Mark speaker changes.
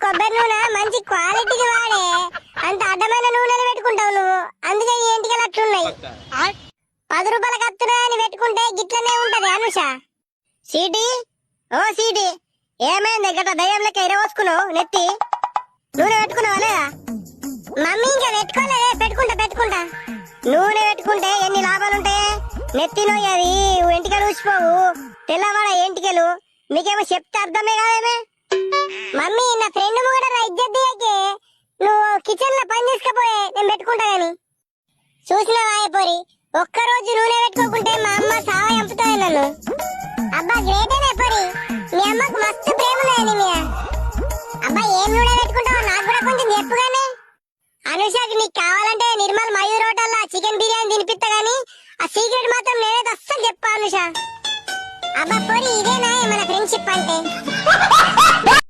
Speaker 1: కొబ్బరి నూనె మంచి క్వాలిటీది వాడే, అంత అడ్డమైన నూనెలు పెట్టుకుంటావు నువ్వు, అందుకే ఈ ఎంటికలు అట్లున్నాయి. 10 రూపాయలకు అత్తున్నాయని పెట్టుకుంటే గిట్లనే ఉంటది అనుష. సీటీ ఓ సీటీ, ఏమైంది గట్ట దయ్యం లెక్క ఇరవోసుకున్నావు నెత్తి? నూనె పెట్టుకున్నావా లేదా? మమ్మీ ఇంకా పెట్టుకోలేదే, పెట్టుకుంటా. నూనె పెట్టుకుంటే ఎన్ని లాభాలుంటాయి? నెత్తి నోయ్యది, ఎంటికలు ఊసిపోవు, తెల్లవాడ ఎంటికలు. నీకేమో చెప్తే అర్థమే కాదేమే. మమ్మీ నా ఫ్రెండ్ కూడా ఇజ్జత్ దియకే, నువ్వు కిచెన్ లో పని తీసుకపోయే, నేను పెట్టుకుంటా గాని. చూసినావా పోరి, ఒక్కరోజు నూనె పెట్టుకోకుంటే మా అమ్మ సావ చంపుతుంది నన్ను. అబ్బా గ్రేటేనే పోరి, మీ అమ్మకు మస్తు ప్రేమ ఉన్నది నీ మీద. అబ్బా ఏం నూనె పెట్టుకుంటావో నాకు కూడా కొంచెం చెప్పుగానే. అనుషాకి నీకు కావాలంటే నిర్మల్ మయూర్ హోటల్లో చికెన్ బిర్యానీ తినిపిస్తా గానీ ఆ సీక్రెట్ మాత్రం నేనైతే అస్సలు చెప్పా అనుష. అబ్బా పోరి, ఇదేనా మన ఫ్రెండ్షిప్ అంటే?